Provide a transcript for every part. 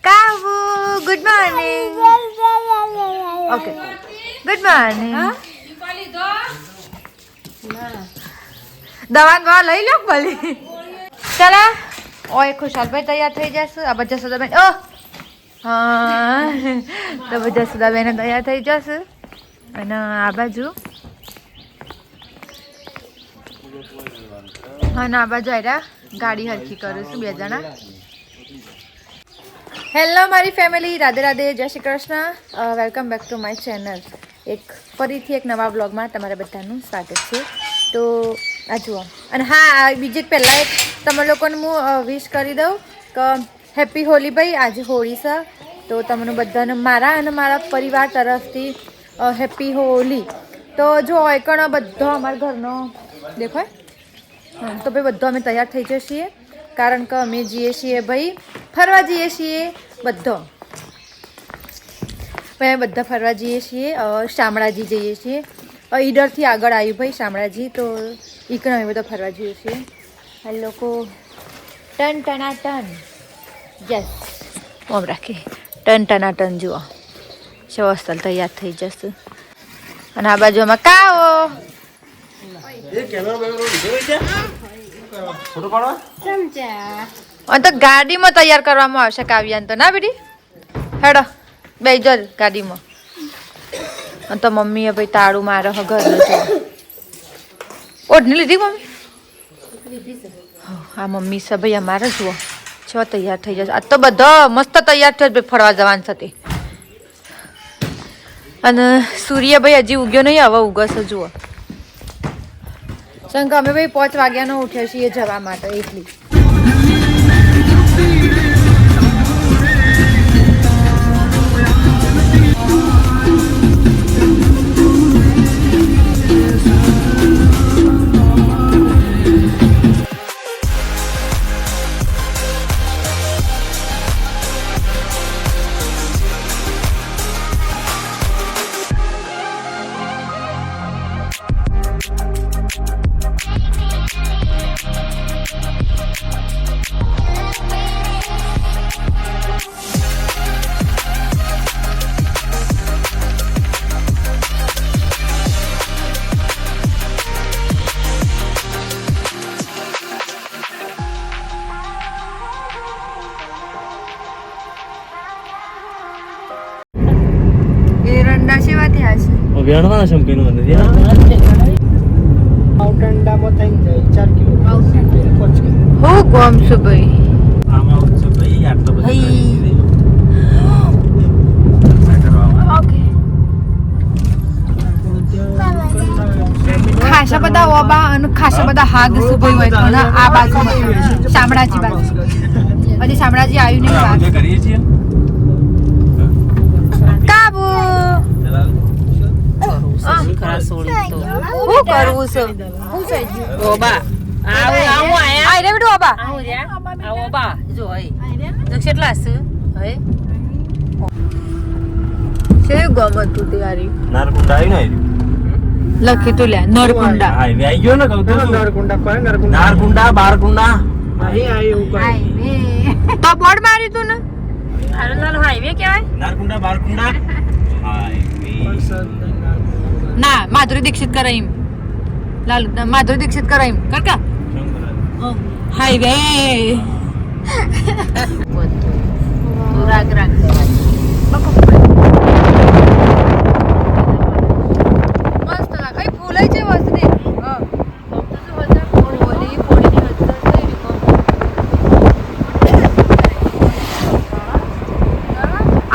કાબુ good morning. Okay good morning. દવા લઈ લો ભલે. ચાલો ઓય ખુશાલભાઈ તૈયાર થઈ જશે. આ બધા સુદાબેન ઓ હા તો બધા સુદાબેન તૈયાર થઈ જશે. અને આ બાજુ હા ના આ બાજુ આવ્યા ગાડી હરખી કરું છું 2 જણા. હેલો મારી ફેમિલી, રાધે રાધે, જય Shri Krishna. Welcome back to my channel. ફરીથી એક નવા બ્લોગમાં તમારા બધાનું સ્વાગત છે. તો આ જુઓ. અને હા બીજી પહેલાં એક તમે લોકોને હું વિશ કરી દઉં કે હેપી હોલી ભાઈ. આજે હોળી છે તો તમને બધાને મારા અને મારા પરિવાર તરફથી હેપી હોલી. તો જો એકણ બધો અમારા ઘરનો દેખાય તો ભાઈ બધો અમે તૈયાર થઈ જઈએ છીએ કારણ કે અમે જઈએ છીએ ભાઈ ફરવા જઈએ છીએ બધો. ભાઈ અમે બધા ફરવા જઈએ છીએ. શામળાજી જઈએ છીએ. ઈડરથી આગળ આવ્યું ભાઈ શામળાજી, તો ઈકણ અમે બધા ફરવા જઈએ છીએ. આ લોકો ટન ટના ટન યસ ઓમ રાખી ટન ટના ટન જુઓ શવસ્થલ તૈયાર થઈ જશે. અને આ બાજુમાં કાઓ તો ગાડીમાં તૈયાર કરવામાં આવશે કાવ્યાન તો ના બેટી. હેડો બેજો ગાડીમાં. તો મમ્મીએ ભાઈ તાળું મારે ઘરનું છે. ઓઢની લીધી મમ્મી? હા મમ્મી છે ભાઈ અમારે જુઓ છો તૈયાર થઈ જશે. આ તો બધો મસ્ત તૈયાર થયો ભાઈ ફરવા જવાનું છે તે. અને સૂર્ય ભાઈ હજી ઉગ્યો નહીં, હવે ઉગશે જુઓ. શંકર અમે ભાઈ 5 વાગ્યાનો ઉઠ્યા છીએ જવા માટે એટલી. વેણવાના છે કઈનું નથી માઉન્ટેનડામાં થઈ જાય 4 કિલોમીટર હો ગોમ છે ભાઈ. આમાં છે ભાઈ આટલો બધો ઓકે ખાસા બધા ઓબા અને ખાસા બધા હાગ સુભાઈ હોય તો આ બાજુમાં શામળાજી બાજુ હજી શામળાજી આવ્યું નહીં વાત કરીએ છીએ. કાબુ ખરા સોળી તો શું કરવું છે? શું થઈ ગયું? ઓબા આવો આવો આયા આઈ રે બેટો ઓબા આવો રે આવો બા જો હે તો કેટલા છે હે છે ગમત તું તૈયારી નારકુંડા આવી ને લખી તું લે નરકુંડા હાઈવે આવી ગયો ને કહું તો નારકુંડા કોઈ નારકુંડા બારકુંડા અહીં આવી એવું કોઈ તો બોર્ડ માર્યું તું ને આરંદાલ હાઈવે કહેવાય નારકુંડા બારકુંડા હાઈવે ના માધુરી દીક્ષિત કરાઈમ લાલુ માધુરી દીક્ષિત કરાઈમ કાકા હાઈવે રાગ રાગ મસ્ત લાગે ફૂલે છે વસને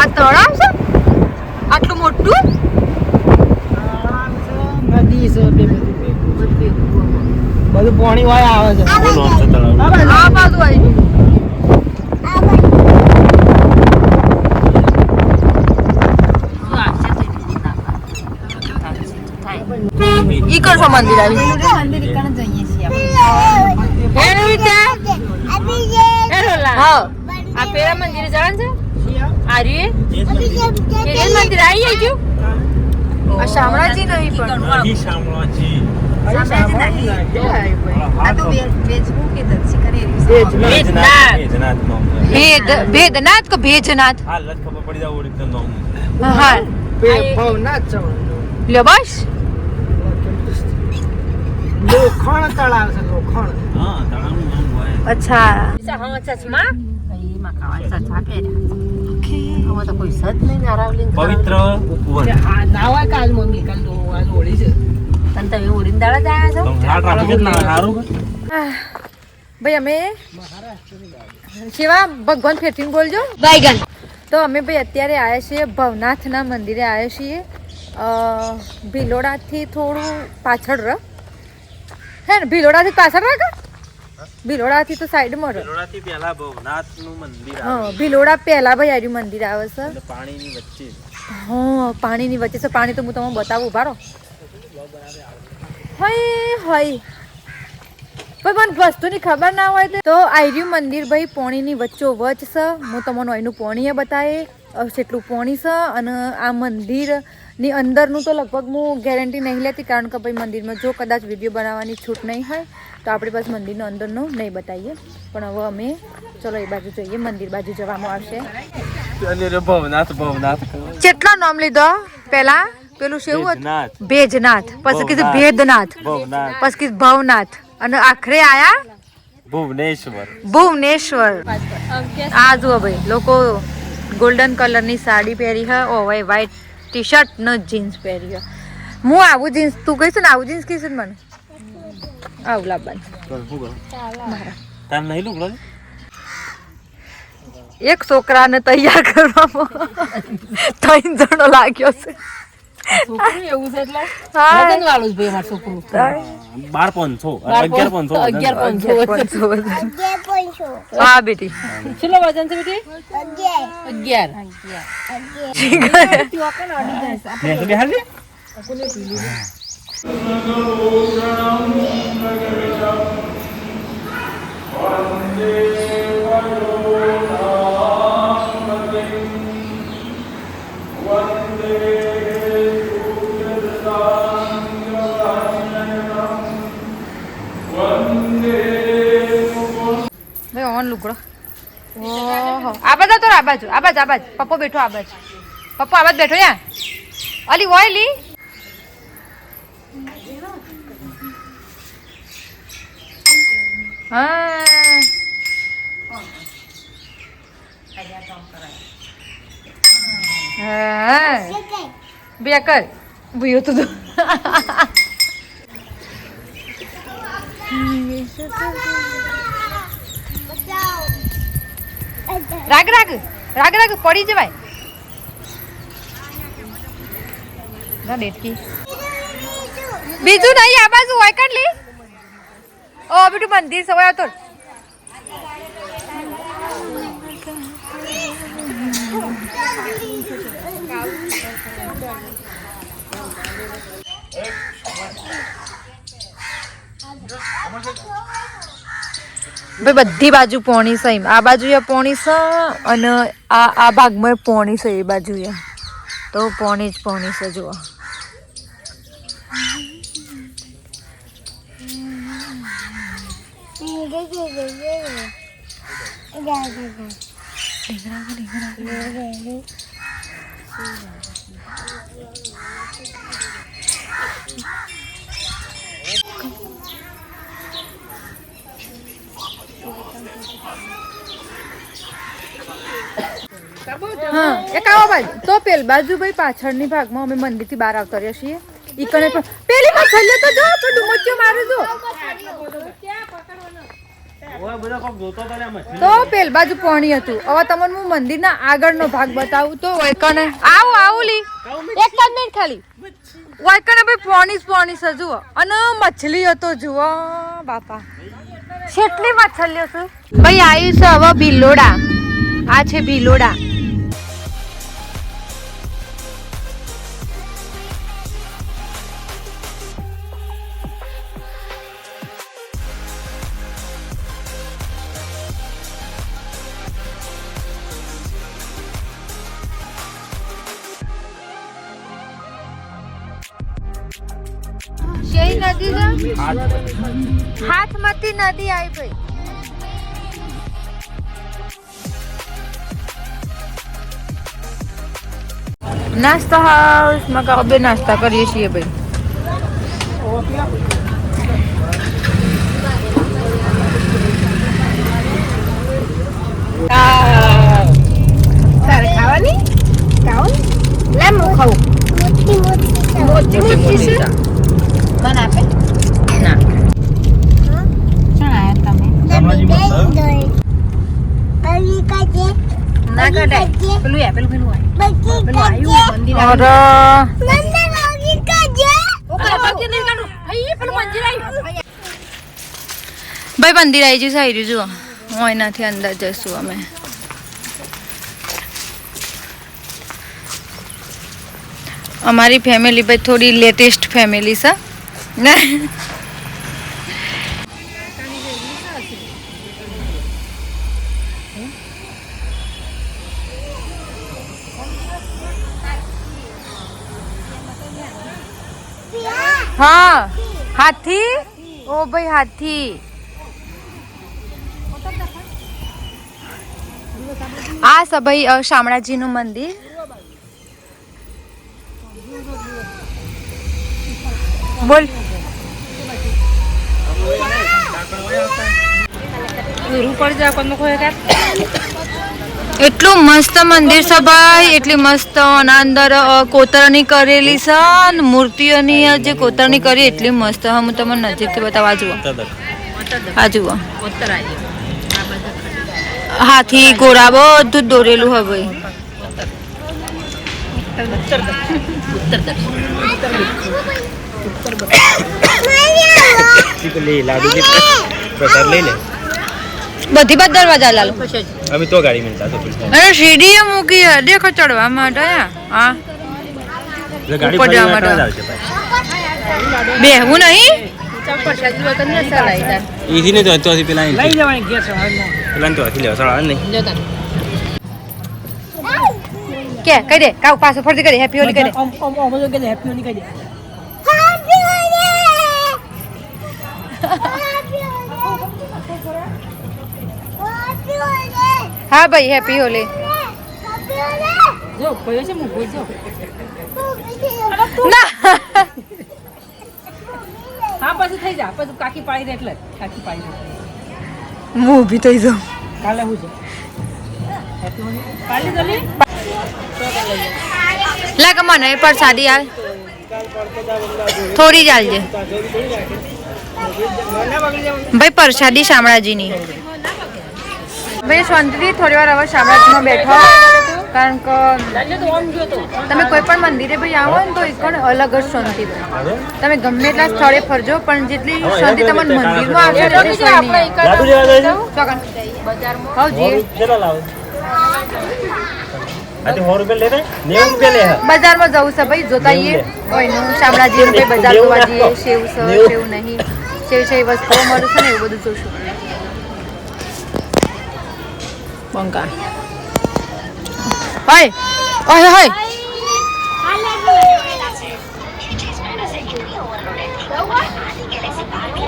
આ તળાવ છે આટલું મોટું બધું પાણી વાય આવે છે. આ બાજુ આવી ગયું. ઈ કરશો મંદિર આવી મંદિર કણ જઈએ છીએ આપણે એનું વિચાર એરોલા હા આ પેરા મંદિર જવાનું છે આર્યે એ મંદિર આવી ગયું આ શામળાજી નહીં પણ અહીં શામળાજી ભેદનાથ કે ભેજનાથ હાલ જ ખબર પડી જાય ઓરિજિનલ નામ. હા ભવનાથ ચવણ લ્યો બસ લોખંડ તળાવ છે લોખંડ હા તળાવનું નામ હોય. અચ્છા હા ચશ્મા એમાં ખાવા ચશ્મા પહેર્યા હવે તો કોઈ સદ નહીં નારાવલી પવિત્ર ઉપવન. નાવા કાલ મમ્મી કાલ હોળી છે અને તમે ઉડીને દાડા જ આવ્યા છો તમે આ ટ્રાફિક જ ના સારું કે? ભાઈ અમે શિવા ભગવાન ફેરથી બોલજો તો અમે ભાઈ અત્યારે આવ્યા છીએ ભવનાથના મંદિરે આવ્યા છીએ ભિલોડાથી થોડું પાછળ રહ હે ને ભિલોડાથી પાછળ રહ કે ભિલોડાથી તો સાઈડમાં રહ ભિલોડાથી પહેલા ભવનાથનું મંદિર આવે હા ભિલોડા પહેલા ભાઈ આર્યું મંદિર આવે છે એટલે પાણીની વચ્ચે. હા પાણીની વચ્ચે છે પાણી તો હું તમને બતાવું ઉભા રહો હોય હોય પણ મને વસ્તુની ખબર ના હોય તો આર્યું મંદિર ભાઈ પોણીની વચ્ચો વચ છે હું તમને અહીંનું પોણીએ બતાવે જેટલું પોણી છે અને આ મંદિરની અંદરનું તો લગભગ હું ગેરંટી નહીં લેતી કારણ કે ભાઈ મંદિરમાં જો કદાચ વિડીયો બનાવવાની છૂટ નહીં હોય તો આપણી પાસે મંદિરનો અંદરનું નહીં બતાવીએ પણ હવે અમે ચલો એ બાજુ જઈએ મંદિર બાજુ જવામાં આવશે. અને રે ભવનાથ ભવનાથ કેટલા નામ લીધો પેલા પેલું શું હતું ભેજનાથ. ભેજનાથ પછી કીધું ભેદનાથ ભવનાથ પછી કીધું ભવનાથ અને આખરે આયા ભુવનેશ્વર. ભુવનેશ્વર. આ જુઓ ભાઈ લોકો ગોલ્ડન કલરની સાડી પહેરી હે ઓવાય વ્હાઈટ ટી શર્ટ ને જીન્સ પહેરી હે હું આવું જીન્સ તું કહીશ ને આવું જીન્સ કહીશ ને મને આવું લાવવાનું તાર નહીં લુગડો ને? એક છોકરાને તૈયાર કરવામાં 3 જણો લાગ્યો છે છોકરું એવું છે એટલે હા વજન વાળું જ ભાઈ અમારું છોકરું 12,500 હા બેટી કેટલો વજન છે બેટી 11 ભાઈ ઓન લુગડો ઓહો આ બાજુ તો આ બાજુ પપ્પો બેઠો આ બાજુ પપ્પો આ બાજુ બેઠો યા અલી હોય લી હા હા બે કર ભૂયો તું તો રાગ રાગ રાગ રાગ પડી જવાય ના ડેટકી બીજું નહીં આ બાજુ હોય કાઢલી ઓ બેટું મંદિર સવાય તો ભાઈ બધી બાજુ પોણી છે આ બાજુ પોણી છે અને આ ભાગમાં પોણી છે એ બાજુ તો પોણી જ પોણી છે જુઓ હા એક આવો બાજુ તો પેલ બાજુ ભાઈ પાછળની ભાગમાં અમે મંદિરથી બહાર આવતા રહ્યા છીએ ઈ કણે પણ પેલી માં છલ્લે તો જો તો ડુમચ્યો મારે જો તો પેલ બાજુ પોણી હતું હવે તમને હું મંદિરના આગળનો ભાગ બતાવું તો વૈકણે આવું લી એક જ મિનિટ ખાલી વૈકણે ભાઈ પોણી છે જુઓ અને મછલી હતો જુઓ બાપા કેટલી મછલીઓ છે ભાઈ આવ્યું છે હવે ભિલોડા આ છે ભિલોડા નદી છે હાથમાંથી નદી આવી ભાઈ નાસ્તા હાઉસમાં કહો બે નાસ્તા કરીએ છીએ ભાઈ તારે ખાવાની ખાવ લે હું ખાઉં મોટી છે મને આપે ના શું આયા તમે ના કઢાય પેલું પેલું આવ્યું મંદિર और ભાઈ મંદિર આવી જશે આવી રહ્યું જુઓ હું એનાથી અંદર જઈશું અમે અમારી ફેમિલી ભાઈ થોડી લેટેસ્ટ ફેમિલી છે ને हाँ हाथी ओ भाई हाथी आ सब भाई शामળાજી નું મંદિર બોલ એટલું મસ્ત મંદિર છે ભાઈ એટલી મસ્ત અને અંદર કોતરણી કરેલી છે અને મૂર્તિઓની જે કોતરણી કરી એટલી મસ્ત હું તમને નજીકથી બતાવવા જુઓ આ જુઓ હાથી ઘોડા બધું જ દોરેલું હોય ભાઈ બધી બાદ દરવાજા લાલો अभी तो गाड़ी मिलता तो अरे सीढ़ी મૂકી દેખો ચડવા માટે હા गाड़ी ऊपर जावा બેહવું નહીં इसी ने तो अभी पेला લઈ જવાની ગેસ पेला तो अभी ले सड़ा नहीं કે કહી દે કાઉ પાછો ફરતી કરી હેપી હોલી કરી ઓમ બધું કે હેપી હોલી કહી દે હા ભાઈ હેપી હોલી જો કોઈ છે હું કોઈ જો ના હા પછી થઈ જા પછી કાકી પાડી દે એટલે કાકી પાડી દે હું ઊભી થઈ જાઉં કાલે હું છે હેપી હોલી પાડી દે લાગ મને પ્રસાદી આલ થોડી જ આલજે ભાઈ પ્રસાદી શામળાજીની ભાઈ શાંતિથી થોડી વાર હવે શામળાજીમાં બેઠો કારણ કે તમે કોઈ પણ મંદિરે ભાઈ આવો ને તો એક અલગ જ શાંતિ તમે ગમે એટલા સ્થળે ફરજો પણ જેટલી શાંતિ તમને મંદિરમાં આવશે એટલી શાંતિ બજારમાં જવું છે ભાઈ જોતા આવીએ કોઈનું શામળાજીનું ભાઈ બજાર જોવા જઈએ સેવ છે સેવ નહીં સેવ છે એ વસ્તુઓ મળે છે ને એવું બધું જોશું બંકા હાય ઓય હાય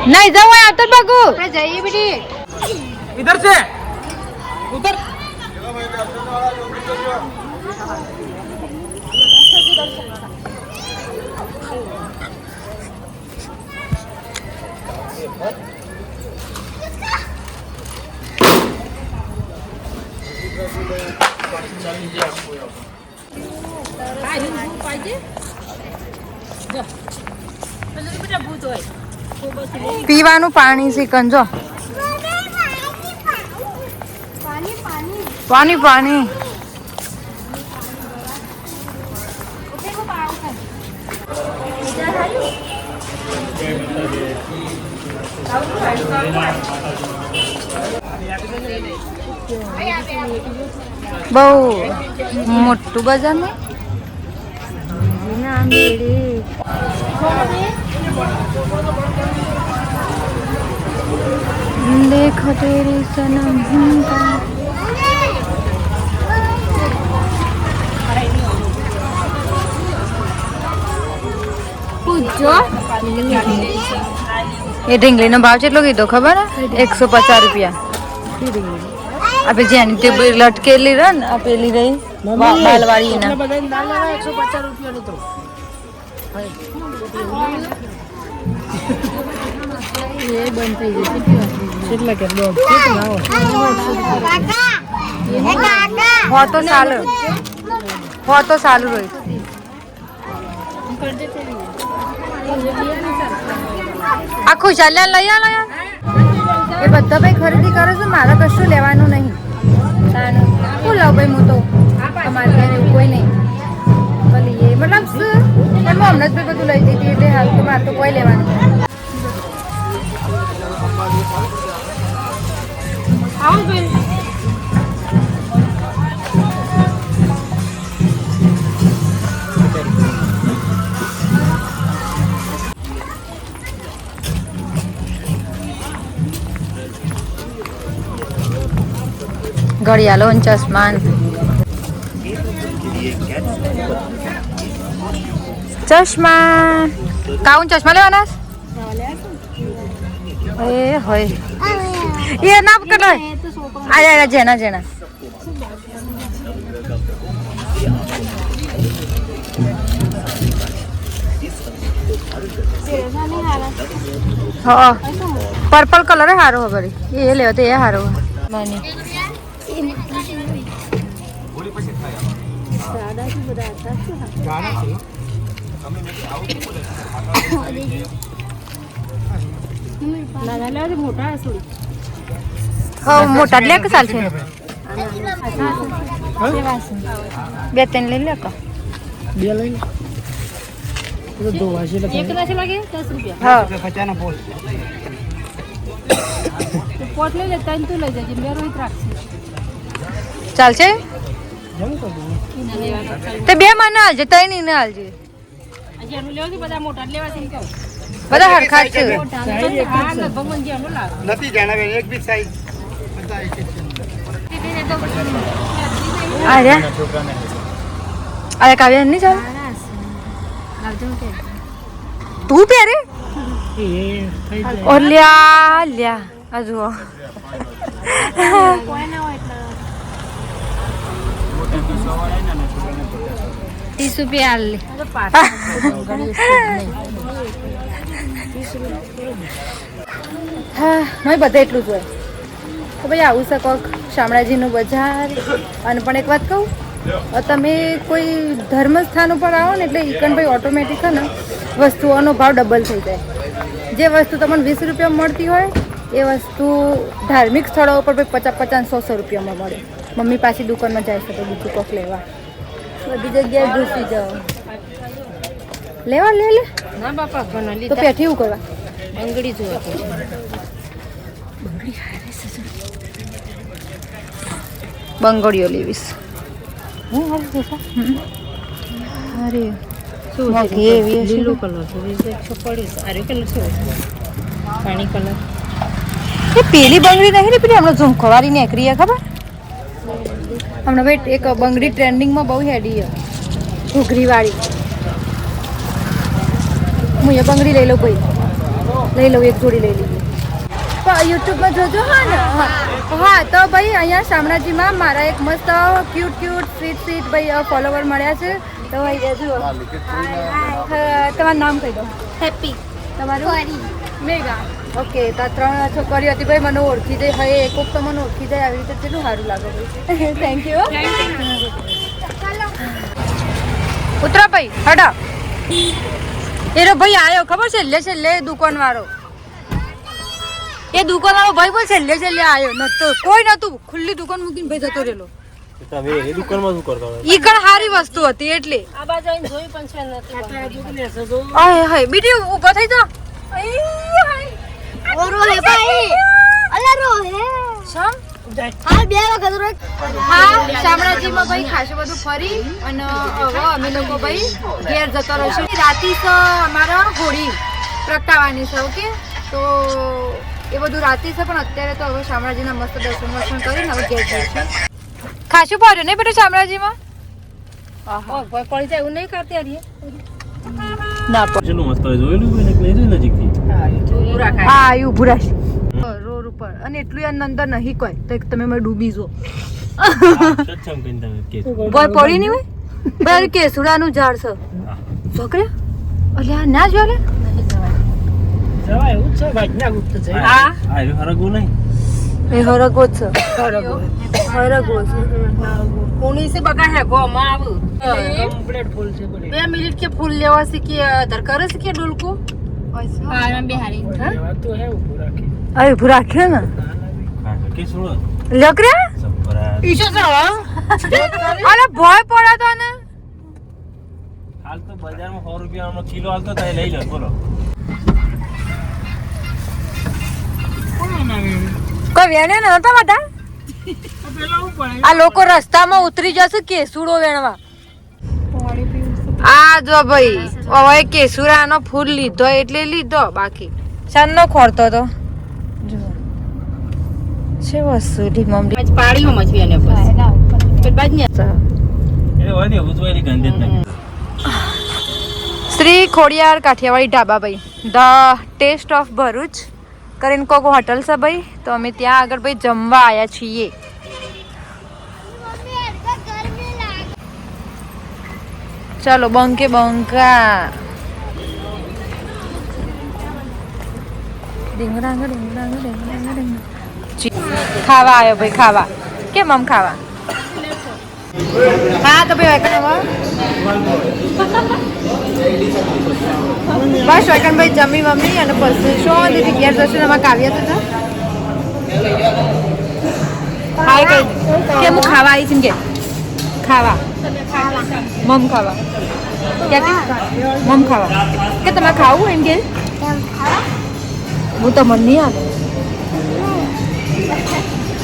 નહીં જવું હોય આવતો બાગુ જઈએ બેટી इधर से उधर પીવાનું પાણી સિકંજો પાણી પાણી બહુ મોટું બજાર ને देखो तेरे सनम पूजो એ ઢીંગલીનો ભાવ કેટલો કીધો ખબર હે 150 રૂપિયા. આપણે જેની તે લટકેલી રહે ને આ પેલી રહી બાલવાળી ના હો તો સારું રહ્યું. આ ખુશાલ્યા લઈ આલો યાર. એ બધા ભાઈ ખરીદી કરે છે, મારે કશું લેવાનું નહીં. શું લાવ ભાઈ હું તો તમારે ઘરે એવું કોઈ નહીં. ભલે એ મતલબ પણ હું હમણાં જ ભાઈ બધું લઈ દીધી એટલે હાલ તો મારે તો કોઈ લેવાનું નહીં. ઘડિયાળો અને ચશ્મા કાઉન ચશ્મા લેવાના એ હોય એ ના પકડ આ જેના જેના હા પર્પલ કલર સારો ખબર એ લેવો તો એ સારો મને મોટા લે કે ચાલશે 2-3 લઈ લે કા 2 લઈ લે તો 2 વાસી લે એક નાશે લાગે 10 રૂપિયા. હા 50 ના પોલ પોટ લઈ લે તને તું લઈ જજે બે રોહિત રાખશે. ચાલશે જમ તો તે બે મને હાલજે તઈ ને હાલજે હજી એનું લેવું બધા મોટા જ લેવા છે ને કહું. બધા હરખા જ છે. હા લગભગ મને એનું લાગે. નથી જાણાવે એક બી સાઈઝ અરે અરે કાવ્ય નહીં ચાલ તું પહેરે લ્યા લ્યા હજુ 30 રૂપિયા લે. હા નહીં બધા એટલું જ હોય તો ભાઈ આવું શકો શામળાજીનું બજાર. અને પણ એક વાત કહું, તમે કોઈ ધર્મસ્થાન ઉપર આવો ને એટલે ઈકન ભાઈ ઓટોમેટિક ને વસ્તુઓનો ભાવ ડબલ થઈ જાય. જે વસ્તુ તમને 20 રૂપિયામાં મળતી હોય એ વસ્તુ ધાર્મિક સ્થળો ઉપર ભાઈ 50-100 રૂપિયામાં મળે. મમ્મી પાછી દુકાનમાં જાય છે તો બીજું કોક લેવા બધી જગ્યાએ ઘૂસી જાઓ લેવા લે ના બાપા ઘણા તો લીધા. પેઠી એવું કરવા બંગડી જોવા તો બંગડીઓ લેવીશ. અરે શું મોંઘી એવી હશે. લીલો કલર છે છોકડી સારી કલર છે પાણી કલર. એ પેલી બંગડી નહીં ને પેલી હમણાં ઝુમખવારી નીકળી ખબર હમણાં વેટ એક બંગડી ટ્રેન્ડિંગમાં બહુ હેડી છે ઘૂઘરીવાળી. હું એ બંગડી લઈ લઉં ભાઈ લઈ લઉં એક જોડી લઈ લઈએ. યુટ્યુબમાં જોજો હા ને હા તો ભાઈ અહીંયા શામળાજીમાં મારા એક મસ્ત ક્યુટ સ્વીટ ભાઈ ફોલોવર મળ્યા છે તો ભાઈ જુઓ તમારું નામ કહી દો. હેપી. તમારું મેગા. ઓકે તો 3 છોકરીઓ હતી ભાઈ મને ઓળખી જાય હવે એક તો મને ઓળખી જાય આવી રીતે કેટલું સારું લાગે ભાઈ. Thank you. ઉતરા ભાઈ હડા એનો ભાઈ આવ્યો ખબર છેલ્લે દુકાનવાળો એ દુકાનવાળો ભાઈ બોલ છેલ્લે આવ્યો નતો કોઈ નતું ખુલ્લી દુકાન મૂકીને ભાઈ જતો રહેલો. તમે એ દુકાનમાં શું કરતા હોય? ઈ કણ સારી વસ્તુ હતી એટલે આ બાજુ આઈને જોઈ પણ છે નથી. આય હાય બીટી ઊભો થઈ જા. ઓરો હે ભાઈ અલા રો હે શમ હા બે વખત રો હા શામળાજીમાં ભાઈ ખાસું બધું ફરી અને હવે અમે લોકો ભાઈ ઘેર જતો રહીશું. રાતી છે અમારા હોળી પ્રગટાવાની છે ઓકે તો એ બધું રાતી છે પણ અત્યારે તો હવે શામળાજીના મસ્ત દર્શન કરીને હવે ઘેર જઈશું. ખાસું ફર્યો નહીં બેટા શામળાજીમાં પડી જાય એવું નહીં કરતી હરી. ના કેટલું મસ્ત હોય જોયેલું કોઈ ને નહીં જોયું નજીકથી ઊભું રાખાય. હા એ ઊભું રાખશે રોડ ઉપર અને એટલું એની અંદર નહીં કોઈ તો તમે મને ડૂબી જો સત્સંગ કરીને તમે કે કોઈ પડી નહીં હોય ભાઈ કેસુડાનું ઝાડ છે છોકરા અલ્યા ના જો લે જવાય એવું છે ભાઈ ગુપ્ત છે હા. આ હરગું નહીં એ હરગો જ છે હરગો છે કોની સે બગા હે ગો માં આવું કમ્પ્લીટ ફૂલ છે બડી 2 મિનિટ કે ફૂલ લેવા શીખી ધરકર શીખી ડોલકો વાત તો હે ઊભું રાખી અરે ઊભું રાખ્યો ને કે છોડો લકરા સપરા ઈશો છે અરે ભય પડાતો ને હાલ તો બજારમાં 100 રૂપિયાનો કિલો હાલતો તો લઈ લો બોલો કોઈ વેણે નતા બધા આ લોકો રસ્તામાં ઉતરી જશે કેસુડો વેણવા આ જો ભાઈ હવે કેસુરાનો ફૂલ લીધો એટલે લીધો બાકી ચાંદનો ખોરતો તો જો છે વસુલી મમ્મી આજ પાડીઓ મચવી અને બસ પેટ બાજ ને એ હોય ને ઉજવાયની ગંધ જ નહીં શ્રી ખોડિયાર કાઠિયાવાડી ઢાબા ભાઈ ધ ટેસ્ટ ઓફ ભરૂચ કરીને કોક હોટલ છે ભાઈ તો અમે ત્યાં આગળ ભાઈ જમવા આવ્યા છીએ ચાલો બંકે બંકા ખાવા આવ્યો ભાઈ ખાવા કેમ આમ ખાવા હા તો ભાઈ વાયકણ બસ વાયકણભાઈ જમી મમ્મી અને પછી શું દીધી ઘેર જશું એમાં કાવ્ય તો હાય કઈ કે હું ખાવા આવી છું કે ખાવા મમ ખાવા ક્યાં મમ ખાવા કે તમે ખાવું એમ કે હું તો મન નહીં આવે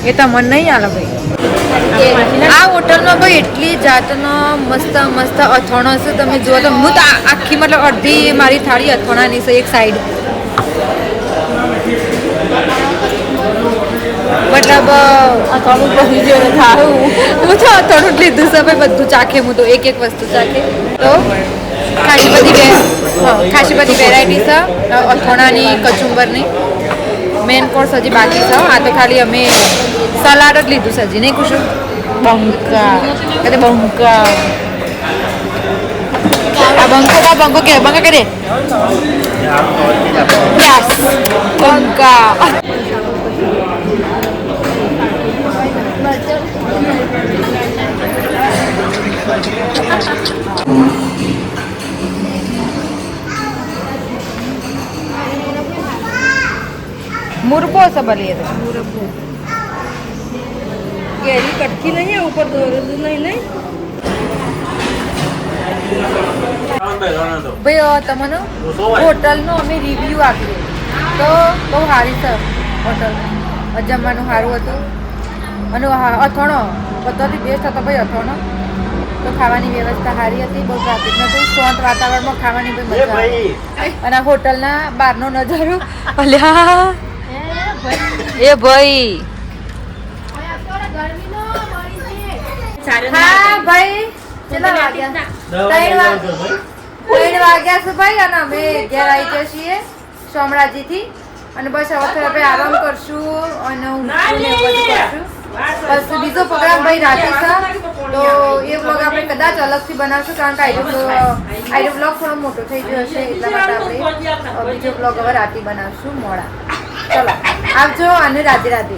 એ તો મન નહીં આવે ભાઈ આ હોટલમાં ભાઈ એટલી જાતનો મસ્ત મસ્ત અથાણો છે તમે જુઓ તો હું તો આખી મતલબ અડધી મારી થાળી અથાણાની છે એક સાઈડ મતલબ અથાણું બની ગયું થાળું હું તો અથાણું જ લીધું છે ભાઈ બધું ચાખે હું તો એક એક વસ્તુ ચાખે તો ખાસી બધી વેરાયટી છે અથાણાની કચુંબરની મેન કોર્સ હજી બાકી છે આ તો ખાલી અમે સલાડ જ લીધું છે હજી નહીં કુશું બંકા કદે બંકા આ બંકો કે બંકા કરે યસ બંકા मुरबो से बलिए तो કેરી કટકી નહીં હે ઉપર દોરેલું નહીં નહીં ભાઈ તમને હોટલનો અમે રિવ્યૂ આપ્યો તો બહુ સારી છે હોટલ જમવાનું સારું હતું અને અથાણો બધાથી બેસ્ટ હતો ભાઈ અથાણો તો ખાવાની વ્યવસ્થા સારી હતી બહુ ટ્રાફિક નહોતું શાંત વાતાવરણમાં ખાવાની બી મજા આવી અને આ હોટલના બહારનો નજારો અલ્યા એ ભાઈ હા ભાઈ કેટલા વાગ્યા 3 વાગ્યા છે ભાઈ અને અમે ઘેર આવી ગયા છીએ શામળાજીથી અને બસ હવે આપણે આરામ કરશું અને ઊંઘશું ને બધું કરશું બસ બીજો પ્રોગ્રામ ભાઈ રાતે છે તો એ વ્લોગ આપણે કદાચ અલગથી બનાવશું કારણ કે આઈડો વ્લોગ થોડો મોટો થઈ ગયો હશે એટલા માટે આપણે બીજો વ્લોગ હવે રાતે બનાવશું મોડા ચલો આવજો અને રાધે રાધે